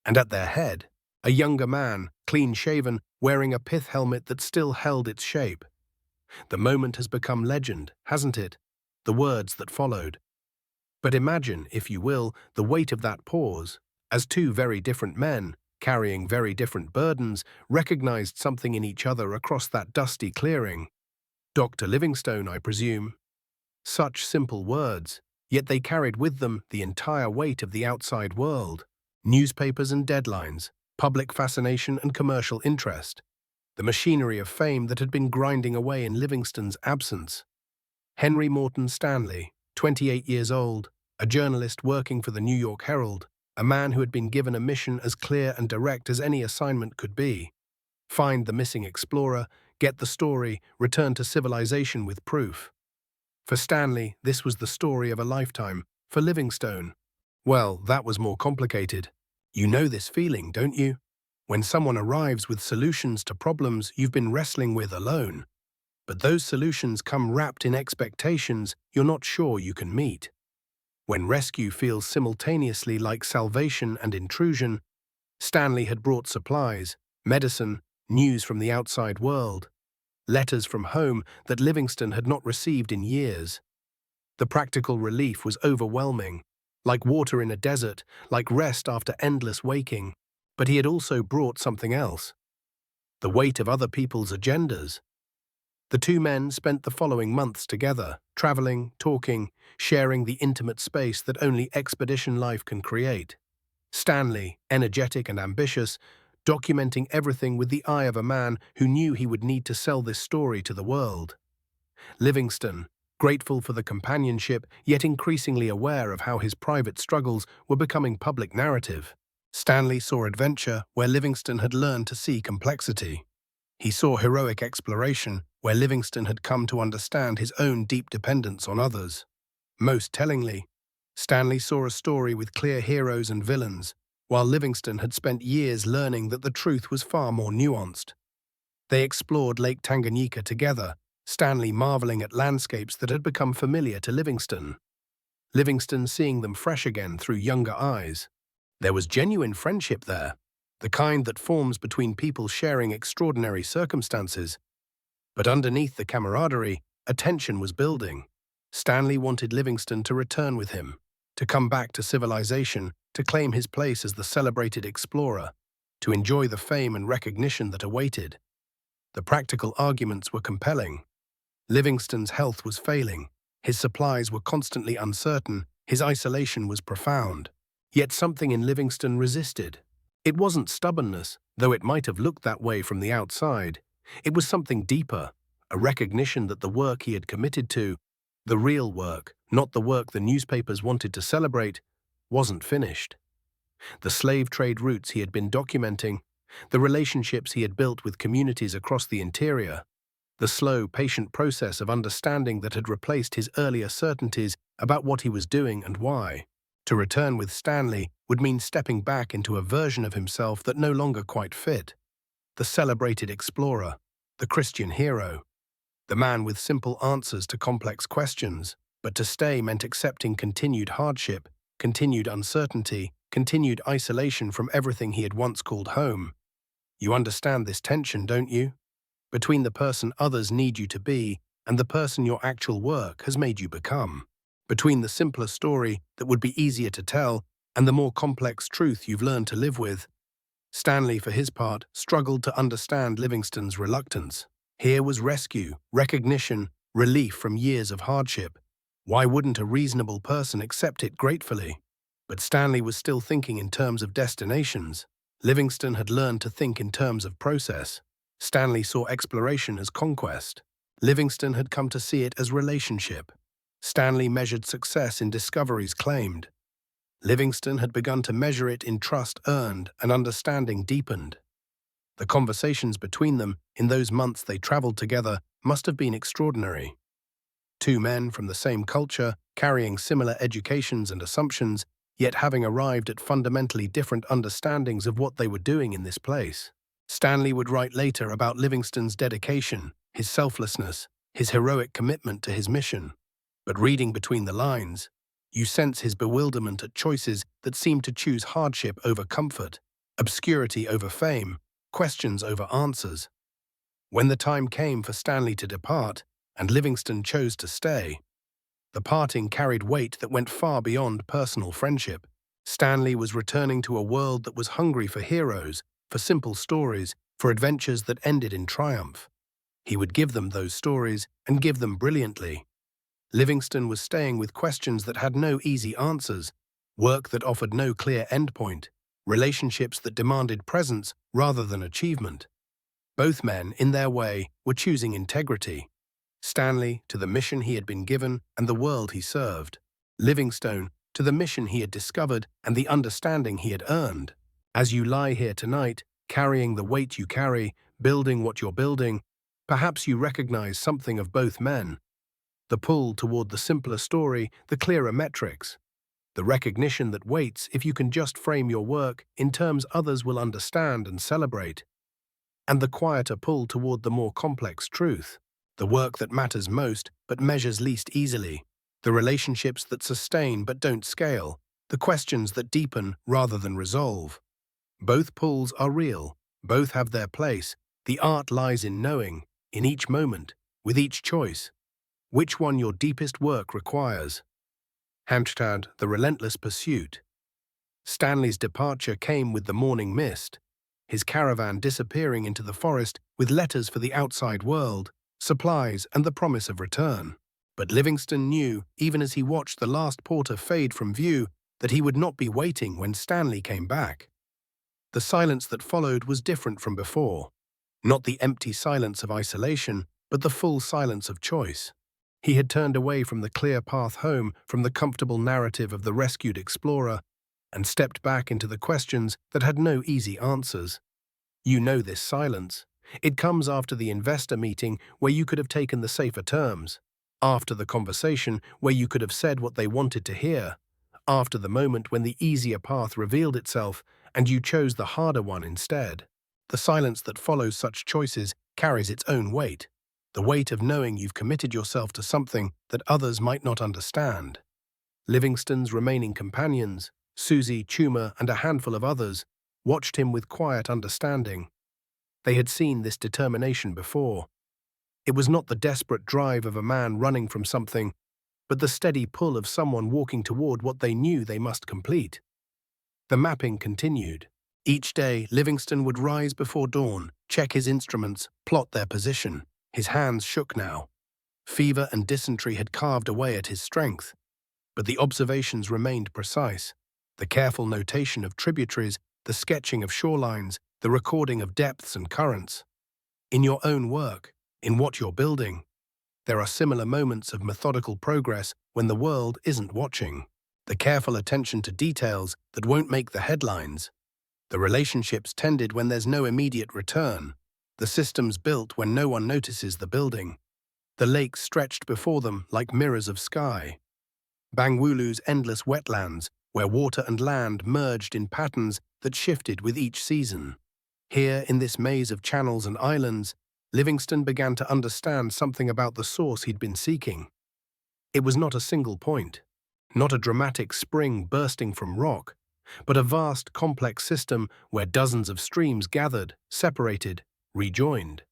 Speaker 1: And at their head, a younger man, clean-shaven, wearing a pith helmet that still held its shape. The moment has become legend, hasn't it? The words that followed. But imagine, if you will, the weight of that pause, as two very different men, carrying very different burdens, recognized something in each other across that dusty clearing. Dr. Livingstone, I presume. Such simple words, yet they carried with them the entire weight of the outside world. Newspapers and deadlines, public fascination and commercial interest. The machinery of fame that had been grinding away in Livingstone's absence. Henry Morton Stanley, 28 years old, a journalist working for the New York Herald, a man who had been given a mission as clear and direct as any assignment could be. Find the missing explorer, get the story, return to civilization with proof. For Stanley, this was the story of a lifetime. For Livingstone, well, that was more complicated. You know this feeling, don't you? When someone arrives with solutions to problems you've been wrestling with alone. But those solutions come wrapped in expectations you're not sure you can meet. When rescue feels simultaneously like salvation and intrusion, Stanley had brought supplies, medicine, news from the outside world, letters from home that Livingstone had not received in years. The practical relief was overwhelming, like water in a desert, like rest after endless waking. But he had also brought something else: the weight of other people's agendas. The two men spent the following months together, traveling, talking, sharing the intimate space that only expedition life can create. Stanley, energetic and ambitious, documenting everything with the eye of a man who knew he would need to sell this story to the world. Livingstone, grateful for the companionship, yet increasingly aware of how his private struggles were becoming public narrative. Stanley saw adventure where Livingstone had learned to see complexity. He saw heroic exploration where Livingstone had come to understand his own deep dependence on others. Most tellingly, Stanley saw a story with clear heroes and villains, while Livingstone had spent years learning that the truth was far more nuanced. They explored Lake Tanganyika together, Stanley marveling at landscapes that had become familiar to Livingstone. Livingstone seeing them fresh again through younger eyes. There was genuine friendship there, the kind that forms between people sharing extraordinary circumstances. But underneath the camaraderie, a tension was building. Stanley wanted Livingstone to return with him. to come back to civilization, to claim his place as the celebrated explorer, to enjoy the fame and recognition that awaited. The practical arguments were compelling. Livingstone's health was failing, his supplies were constantly uncertain, his isolation was profound. Yet something in Livingstone resisted. It wasn't stubbornness, though it might have looked that way from the outside. It was something deeper, a recognition that the work he had committed to, the real work, not the work the newspapers wanted to celebrate, wasn't finished. The slave trade routes he had been documenting, the relationships he had built with communities across the interior, the slow, patient process of understanding that had replaced his earlier certainties about what he was doing and why. To return with Stanley would mean stepping back into a version of himself that no longer quite fit. The celebrated explorer, the Christian hero, the man with simple answers to complex questions, but to stay meant accepting continued hardship, continued uncertainty, continued isolation from everything he had once called home. You understand this tension, don't you? Between the person others need you to be and the person your actual work has made you become. Between the simpler story that would be easier to tell and the more complex truth you've learned to live with. Stanley, for his part, struggled to understand Livingstone's reluctance. Here was rescue, recognition, relief from years of hardship. Why wouldn't a reasonable person accept it gratefully? But Stanley was still thinking in terms of destinations. Livingstone had learned to think in terms of process. Stanley saw exploration as conquest. Livingstone had come to see it as relationship. Stanley measured success in discoveries claimed. Livingstone had begun to measure it in trust earned and understanding deepened. The conversations between them in those months they traveled together must have been extraordinary. Two men from the same culture, carrying similar educations and assumptions, yet having arrived at fundamentally different understandings of what they were doing in this place. Stanley would write later about Livingstone's dedication, his selflessness, his heroic commitment to his mission. But reading between the lines, you sense his bewilderment at choices that seemed to choose hardship over comfort, obscurity over fame, questions over answers. When the time came for Stanley to depart, and Livingstone chose to stay, the parting carried weight that went far beyond personal friendship. Stanley was returning to a world that was hungry for heroes, for simple stories, for adventures that ended in triumph. He would give them those stories and give them brilliantly. Livingstone was staying with questions that had no easy answers, work that offered no clear endpoint, relationships that demanded presence rather than achievement. Both men, in their way, were choosing integrity. Stanley to the mission he had been given and the world he served. Livingstone to the mission he had discovered and the understanding he had earned. As you lie here tonight, carrying the weight you carry, building what you're building, perhaps you recognize something of both men. The pull toward the simpler story, the clearer metrics. The recognition that waits if you can just frame your work in terms others will understand and celebrate. And the quieter pull toward the more complex truth. The work that matters most but measures least easily. The relationships that sustain but don't scale. The questions that deepen rather than resolve. Both pulls are real. Both have their place. The art lies in knowing, in each moment, with each choice, which one your deepest work requires. #, the relentless pursuit. Stanley's departure came with the morning mist, his caravan disappearing into the forest with letters for the outside world, supplies and the promise of return. But Livingstone knew, even as he watched the last porter fade from view, that he would not be waiting when Stanley came back. The silence that followed was different from before. Not the empty silence of isolation, but the full silence of choice. He had turned away from the clear path home, from the comfortable narrative of the rescued explorer, and stepped back into the questions that had no easy answers. You know this silence. It comes after the investor meeting where you could have taken the safer terms, after the conversation where you could have said what they wanted to hear, after the moment when the easier path revealed itself and you chose the harder one instead. The silence that follows such choices carries its own weight. The weight of knowing you've committed yourself to something that others might not understand. Livingstone's remaining companions, Susi, Chuma, and a handful of others, watched him with quiet understanding. They had seen this determination before. It was not the desperate drive of a man running from something, but the steady pull of someone walking toward what they knew they must complete. The mapping continued. Each day, Livingstone would rise before dawn, check his instruments, plot their position. His hands shook now. Fever and dysentery had carved away at his strength, but the observations remained precise. The careful notation of tributaries, the sketching of shorelines, the recording of depths and currents. In your own work, in what you're building, there are similar moments of methodical progress when the world isn't watching. The careful attention to details that won't make the headlines. The relationships tended when there's no immediate return. The systems built when no one notices the building. The lakes stretched before them like mirrors of sky. Bangweulu's endless wetlands, where water and land merged in patterns that shifted with each season. Here, in this maze of channels and islands, Livingstone began to understand something about the source he'd been seeking. It was not a single point, not a dramatic spring bursting from rock, but a vast, complex system where dozens of streams gathered, separated, rejoined.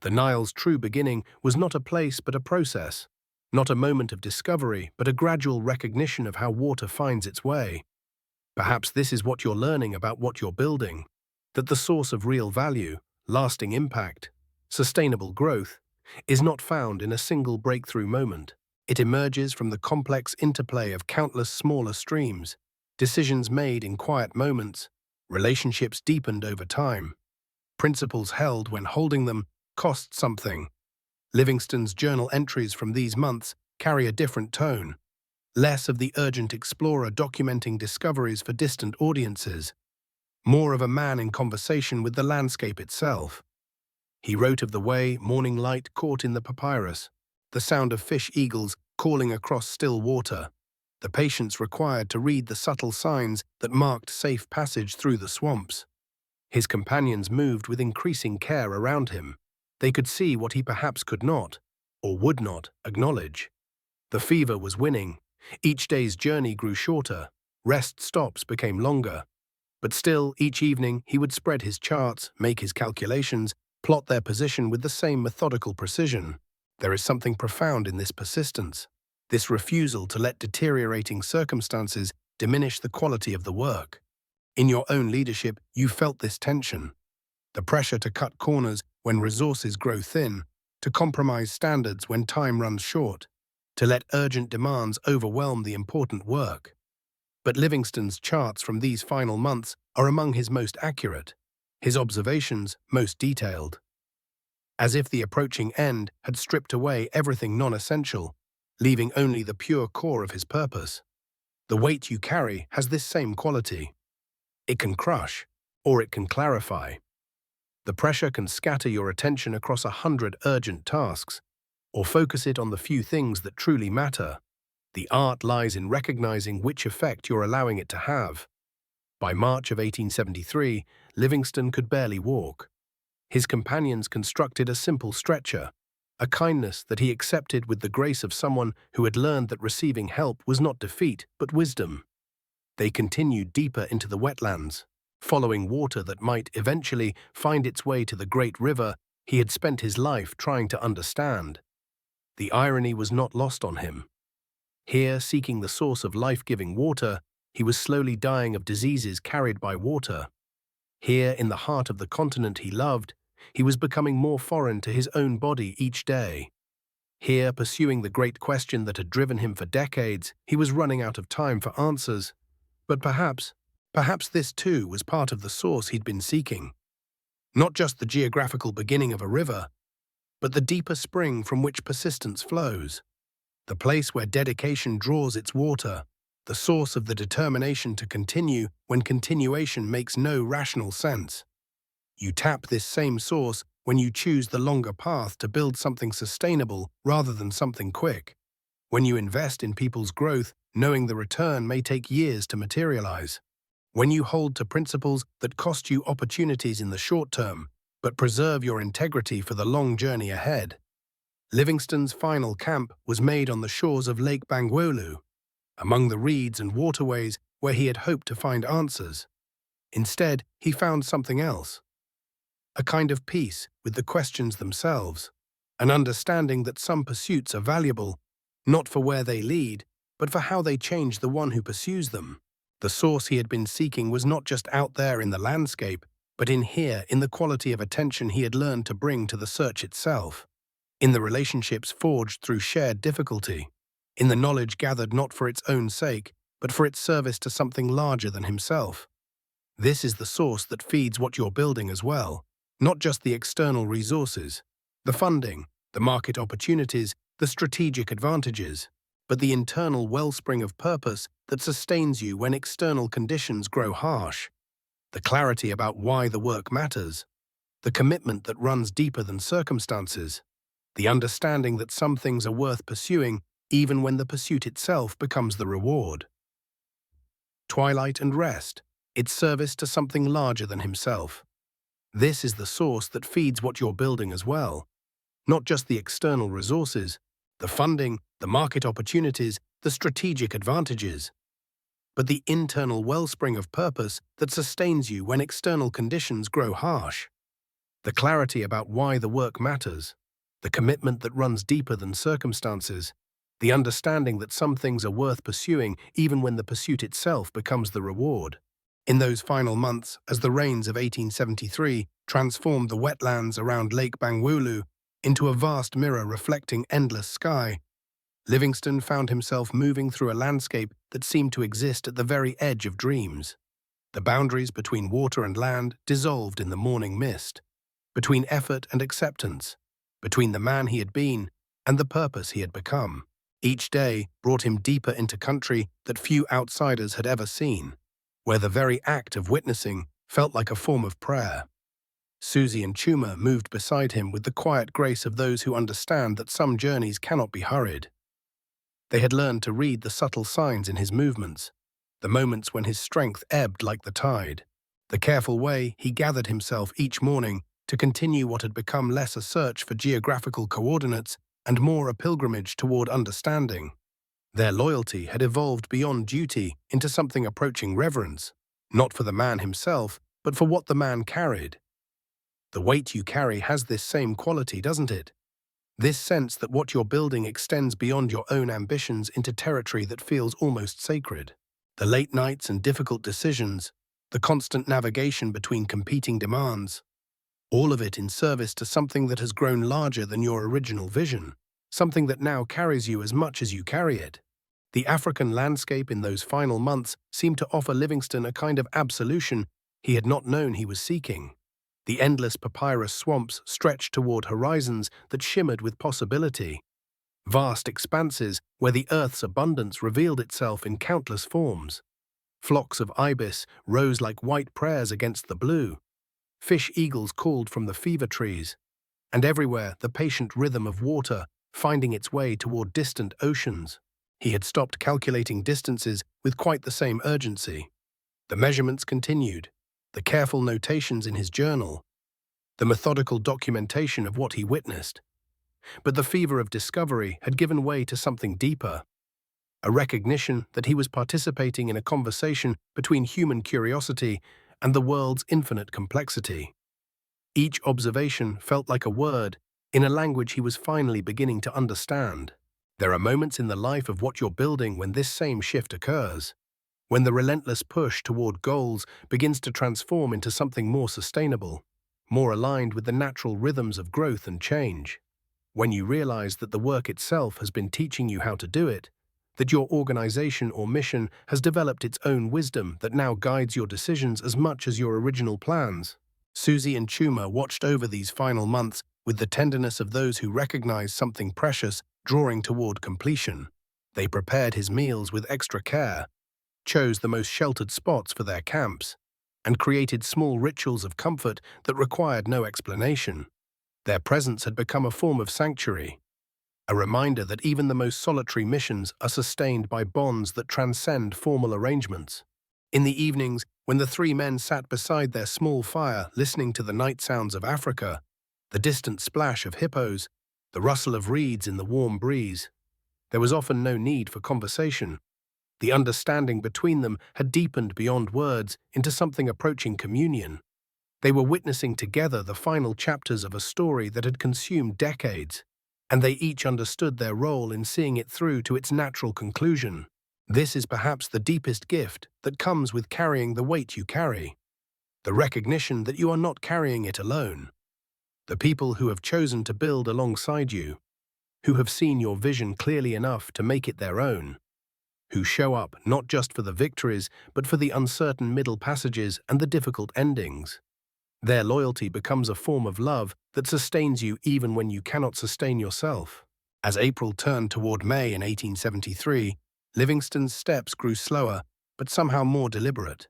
Speaker 1: The Nile's true beginning was not a place but a process, not a moment of discovery but a gradual recognition of how water finds its way. Perhaps this is what you're learning about what you're building, that the source of real value, lasting impact, sustainable growth, is not found in a single breakthrough moment. It emerges from the complex interplay of countless smaller streams, decisions made in quiet moments, relationships deepened over time, principles held when holding them cost something. Livingstone's journal entries from these months carry a different tone, less of the urgent explorer documenting discoveries for distant audiences, more of a man in conversation with the landscape itself. He wrote of the way morning light caught in the papyrus, the sound of fish eagles calling across still water, the patience required to read the subtle signs that marked safe passage through the swamps. His companions moved with increasing care around him. They could see what he perhaps could not, or would not, acknowledge. The fever was winning. Each day's journey grew shorter. Rest stops became longer. But still, each evening, he would spread his charts, make his calculations, plot their position with the same methodical precision. There is something profound in this persistence, this refusal to let deteriorating circumstances diminish the quality of the work. In your own leadership, you felt this tension. The pressure to cut corners when resources grow thin, to compromise standards when time runs short, to let urgent demands overwhelm the important work. But Livingstone's charts from these final months are among his most accurate, his observations most detailed. As if the approaching end had stripped away everything non-essential, leaving only the pure core of his purpose. The weight you carry has this same quality. It can crush, or it can clarify. The pressure can scatter your attention across 100 urgent tasks, or focus it on the few things that truly matter. The art lies in recognizing which effect you're allowing it to have. By March of 1873, Livingstone could barely walk. His companions constructed a simple stretcher, a kindness that he accepted with the grace of someone who had learned that receiving help was not defeat, but wisdom. They continued deeper into the wetlands, following water that might eventually find its way to the great river he had spent his life trying to understand. The irony was not lost on him. Here, seeking the source of life-giving water, he was slowly dying of diseases carried by water. Here, in the heart of the continent he loved, he was becoming more foreign to his own body each day. Here, pursuing the great question that had driven him for decades, he was running out of time for answers. But perhaps this too was part of the source he'd been seeking. Not just the geographical beginning of a river, but the deeper spring from which persistence flows. The place where dedication draws its water, the source of the determination to continue when continuation makes no rational sense. You tap this same source when you choose the longer path to build something sustainable rather than something quick. When you invest in people's growth, knowing the return may take years to materialize. When you hold to principles that cost you opportunities in the short term, but preserve your integrity for the long journey ahead. Livingstone's final camp was made on the shores of Lake Bangweulu, among the reeds and waterways where he had hoped to find answers. Instead, he found something else. A kind of peace with the questions themselves, an understanding that some pursuits are valuable, not for where they lead, but for how they change the one who pursues them. The source he had been seeking was not just out there in the landscape, but in here, in the quality of attention he had learned to bring to the search itself, in the relationships forged through shared difficulty, in the knowledge gathered not for its own sake, but for its service to something larger than himself. This is the source that feeds what you're building as well, not just the external resources, the funding, the market opportunities, the strategic advantages, but the internal wellspring of purpose that sustains you when external conditions grow harsh, the clarity about why the work matters, the commitment that runs deeper than circumstances, the understanding that some things are worth pursuing even when the pursuit itself becomes the reward. Twilight and rest, its service to something larger than himself. This is the source that feeds what you're building as well, not just the external resources, the funding, the market opportunities, the strategic advantages, but the internal wellspring of purpose that sustains you when external conditions grow harsh. The clarity about why the work matters, the commitment that runs deeper than circumstances, the understanding that some things are worth pursuing even when the pursuit itself becomes the reward. In those final months, as the rains of 1873 transformed the wetlands around Lake Bangweulu into a vast mirror reflecting endless sky, Livingstone found himself moving through a landscape that seemed to exist at the very edge of dreams. The boundaries between water and land dissolved in the morning mist, between effort and acceptance, between the man he had been and the purpose he had become. Each day brought him deeper into country that few outsiders had ever seen, where the very act of witnessing felt like a form of prayer. Susi and Chuma moved beside him with the quiet grace of those who understand that some journeys cannot be hurried. They had learned to read the subtle signs in his movements, the moments when his strength ebbed like the tide, the careful way he gathered himself each morning to continue what had become less a search for geographical coordinates and more a pilgrimage toward understanding. Their loyalty had evolved beyond duty into something approaching reverence, not for the man himself, but for what the man carried. The weight you carry has this same quality, doesn't it? This sense that what you're building extends beyond your own ambitions into territory that feels almost sacred. The late nights and difficult decisions, the constant navigation between competing demands, all of it in service to something that has grown larger than your original vision, something that now carries you as much as you carry it. The African landscape in those final months seemed to offer Livingstone a kind of absolution he had not known he was seeking. The endless papyrus swamps stretched toward horizons that shimmered with possibility, vast expanses where the earth's abundance revealed itself in countless forms. Flocks of ibis rose like white prayers against the blue. Fish-eagles called from the fever trees, and everywhere the patient rhythm of water finding its way toward distant oceans. He had stopped calculating distances with quite the same urgency. The measurements continued, the careful notations in his journal, the methodical documentation of what he witnessed. But the fever of discovery had given way to something deeper, a recognition that he was participating in a conversation between human curiosity and the world's infinite complexity. Each observation felt like a word in a language he was finally beginning to understand. There are moments in the life of what you're building when this same shift occurs, when the relentless push toward goals begins to transform into something more sustainable, more aligned with the natural rhythms of growth and change. When you realize that the work itself has been teaching you how to do it, that your organization or mission has developed its own wisdom that now guides your decisions as much as your original plans. Susi and Chuma watched over these final months with the tenderness of those who recognize something precious drawing toward completion. They prepared his meals with extra care, chose the most sheltered spots for their camps, and created small rituals of comfort that required no explanation. Their presence had become a form of sanctuary, a reminder that even the most solitary missions are sustained by bonds that transcend formal arrangements. In the evenings, when the three men sat beside their small fire listening to the night sounds of Africa, the distant splash of hippos, the rustle of reeds in the warm breeze, there was often no need for conversation. The understanding between them had deepened beyond words into something approaching communion. They were witnessing together the final chapters of a story that had consumed decades, and they each understood their role in seeing it through to its natural conclusion. This is perhaps the deepest gift that comes with carrying the weight you carry, the recognition that you are not carrying it alone. The people who have chosen to build alongside you, who have seen your vision clearly enough to make it their own, who show up not just for the victories but for the uncertain middle passages and the difficult endings. Their loyalty becomes a form of love that sustains you even when you cannot sustain yourself. As April turned toward May in 1873, Livingstone's steps grew slower but somehow more deliberate.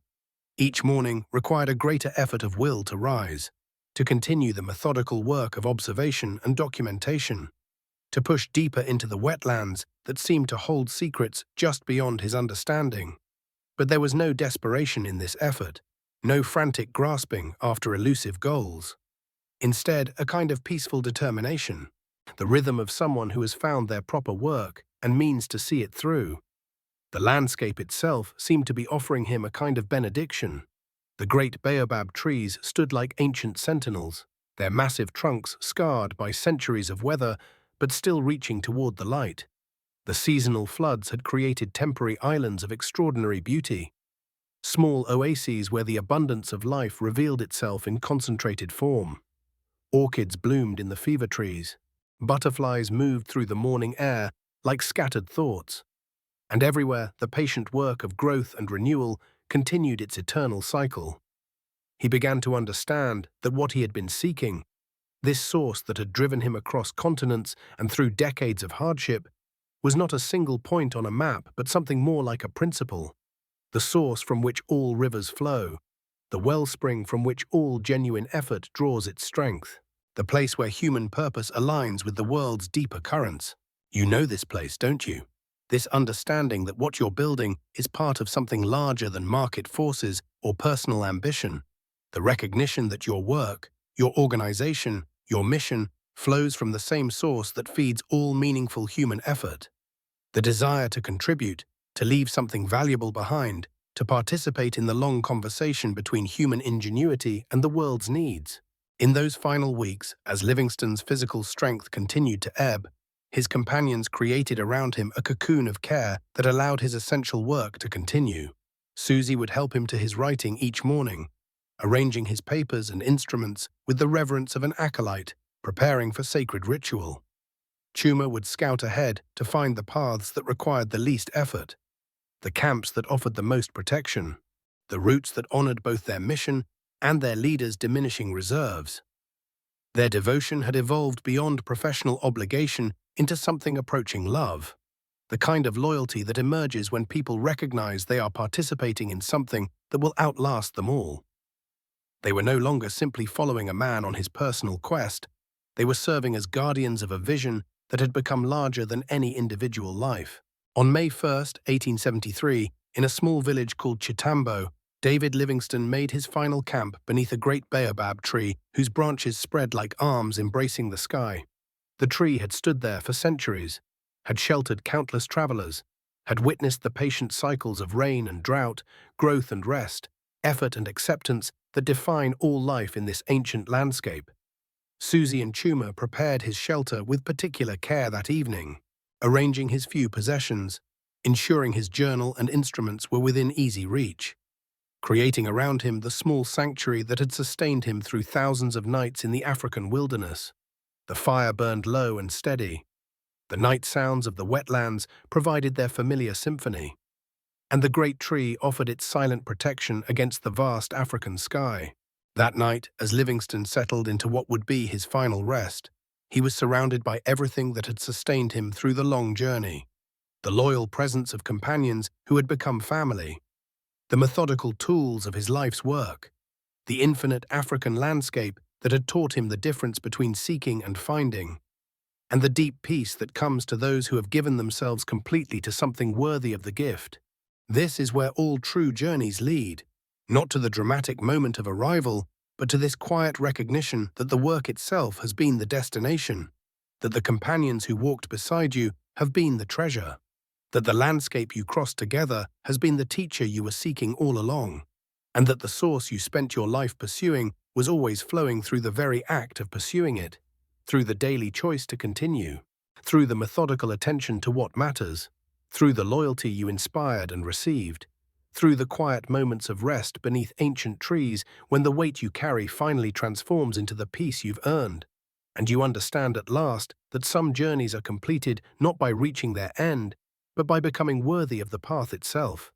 Speaker 1: Each morning required a greater effort of will to rise, to continue the methodical work of observation and documentation, to push deeper into the wetlands that seemed to hold secrets just beyond his understanding. But there was no desperation in this effort, no frantic grasping after elusive goals. Instead, a kind of peaceful determination, the rhythm of someone who has found their proper work and means to see it through. The landscape itself seemed to be offering him a kind of benediction. The great baobab trees stood like ancient sentinels, their massive trunks scarred by centuries of weather, but still reaching toward the light. The seasonal floods had created temporary islands of extraordinary beauty, small oases where the abundance of life revealed itself in concentrated form. Orchids bloomed in the fever trees, butterflies moved through the morning air like scattered thoughts, and everywhere the patient work of growth and renewal continued its eternal cycle. He began to understand that what he had been seeking, this source that had driven him across continents and through decades of hardship, was not a single point on a map but something more like a principle, the source from which all rivers flow, the wellspring from which all genuine effort draws its strength, the place where human purpose aligns with the world's deeper currents. You know this place, don't you? This understanding that what you're building is part of something larger than market forces or personal ambition, the recognition that your work, your organization, your mission flows from the same source that feeds all meaningful human effort. The desire to contribute, to leave something valuable behind, to participate in the long conversation between human ingenuity and the world's needs. In those final weeks, as Livingstone's physical strength continued to ebb, his companions created around him a cocoon of care that allowed his essential work to continue. Susi would help him to his writing each morning, arranging his papers and instruments with the reverence of an acolyte preparing for sacred ritual. Chuma would scout ahead to find the paths that required the least effort, the camps that offered the most protection, the routes that honored both their mission and their leaders' diminishing reserves. Their devotion had evolved beyond professional obligation into something approaching love, the kind of loyalty that emerges when people recognize they are participating in something that will outlast them all. They were no longer simply following a man on his personal quest. They were serving as guardians of a vision that had become larger than any individual life. On May 1st, 1873, in a small village called Chitambo, David Livingstone made his final camp beneath a great baobab tree whose branches spread like arms embracing the sky. The tree had stood there for centuries, had sheltered countless travelers, had witnessed the patient cycles of rain and drought, growth and rest, effort and acceptance that define all life in this ancient landscape. Susi and Chuma prepared his shelter with particular care that evening, arranging his few possessions, ensuring his journal and instruments were within easy reach, creating around him the small sanctuary that had sustained him through thousands of nights in the African wilderness. The fire burned low and steady. The night sounds of the wetlands provided their familiar symphony, and the great tree offered its silent protection against the vast African sky. That night, as Livingstone settled into what would be his final rest, he was surrounded by everything that had sustained him through the long journey. The loyal presence of companions who had become family, the methodical tools of his life's work, the infinite African landscape that had taught him the difference between seeking and finding, and the deep peace that comes to those who have given themselves completely to something worthy of the gift. This is where all true journeys lead, not to the dramatic moment of arrival, but to this quiet recognition that the work itself has been the destination, that the companions who walked beside you have been the treasure, that the landscape you crossed together has been the teacher you were seeking all along, and that the source you spent your life pursuing was always flowing through the very act of pursuing it, through the daily choice to continue. through the methodical attention to what matters, through the loyalty you inspired and received, through the quiet moments of rest beneath ancient trees when the weight you carry finally transforms into the peace you've earned, and you understand at last that some journeys are completed not by reaching their end, but by becoming worthy of the path itself.